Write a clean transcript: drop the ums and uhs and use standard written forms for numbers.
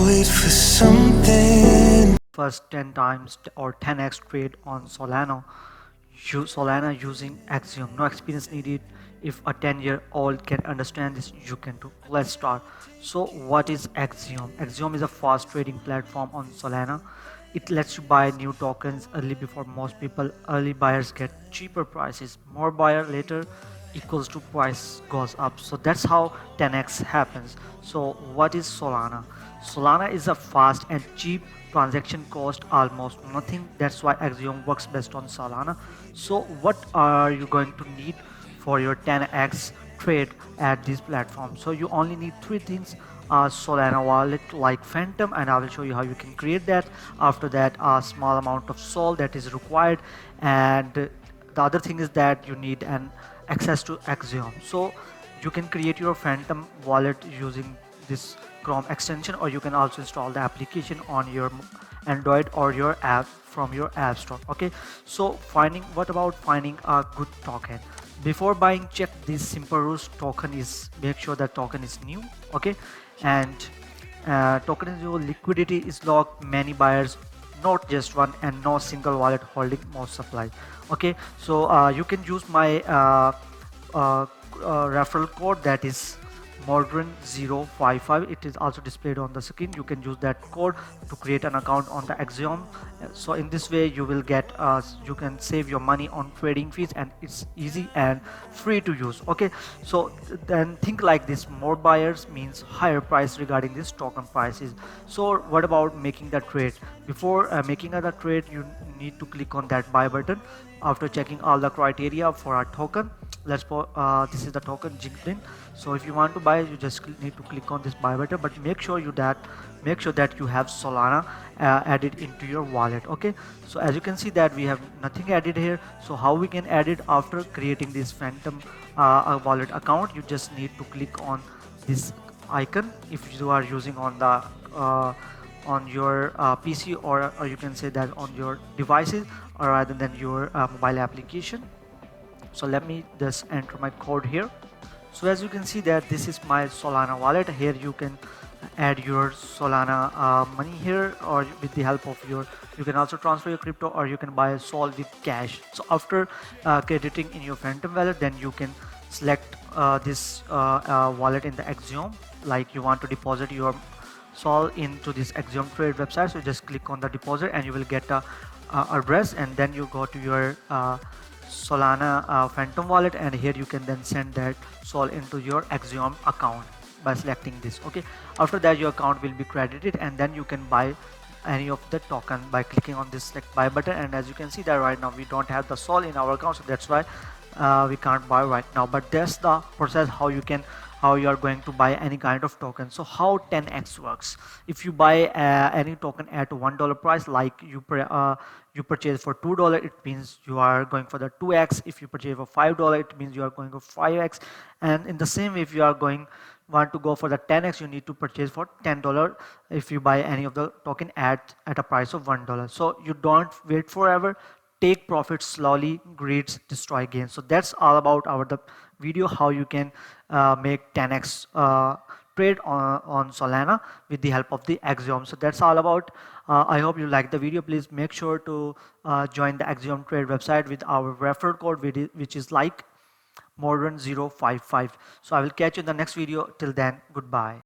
wait for something. First 10 times or 10x trade on Solana. Solana using Axiom. No experience needed. If a 10-year-old can understand this, you can too. Let's start. So what is Axiom? Axiom is a fast trading platform on Solana. It lets you buy new tokens early before most people. Early buyers get cheaper prices. More buyer later equals to price goes up. So that's how 10x happens. So what is Solana? Solana is a fast and cheap transaction cost almost nothing. That's why Axiom works best on Solana. So what are you going to need for your 10x trade at this platform? So you only need three things: Solana wallet like Phantom, and I will show you how you can create that. After that, a small amount of Sol that is required, and the other thing is that you need an access to Axiom. So you can create your Phantom wallet using this Chrome extension, or you can also install the application on your Android or your app from your app store. Okay, so what about finding a good token? Before buying, check this simple rules. Token is, make sure that token is new. Okay, and token is new, liquidity is locked, many buyers, not just one, and no single wallet holding most supply. Okay, so you can use my referral code, that is Modern055. It is also displayed on the screen. You can use that code to create an account on the Axiom. So in this way you will get you can save your money on trading fees, and it's easy and free to use. Okay, so then think like this: more buyers means higher price regarding this token prices. So what about making the trade? Before making the trade, you need to click on that buy button. After checking all the criteria for a token, this is the token Jinping. So if you want to buy, you just need to click on this buy button, but make sure that you have Solana added into your wallet. Okay, so as you can see that we have nothing added here. So how we can add it? After creating this Phantom wallet account, you just need to click on this icon if you are using on the on your PC, or you can say that on your devices, or rather than your mobile application. So let me just enter my code here. So as you can see that this is my Solana wallet. Here you can add your Solana money here, or with the help of you can also transfer your crypto, or you can buy Sol with cash. So after crediting in your Phantom wallet, then you can select this wallet in the Axiom, like you want to deposit your Sol into this Axiom Trade website. So just click on the deposit and you will get a address, and then you go to your Solana Phantom wallet, and here you can then send that Sol into your Axiom account by selecting this. Okay, after that your account will be credited, and then you can buy any of the token by clicking on this select buy button. And as you can see that right now we don't have the Sol in our account, so that's why we can't buy right now. But that's the process how you are going to buy any kind of token. So how 10x works: if you buy any token at $1 price, like you purchase for $2, it means you are going for the 2x. If you purchase for $5, it means you are going for 5x. And in the same way, if you are want to go for the 10x, you need to purchase for $10 if you buy any of the token at a price of $1. So you don't wait forever, take profit slowly, greeds destroy gains. So that's all about the video, how you can make 10x trade on Solana with the help of the Axiom. So that's all about. I hope you like the video. Please make sure to join the Axiom Trade website with our referral code, which is like Modern055. So I will catch you in the next video. Till then, goodbye.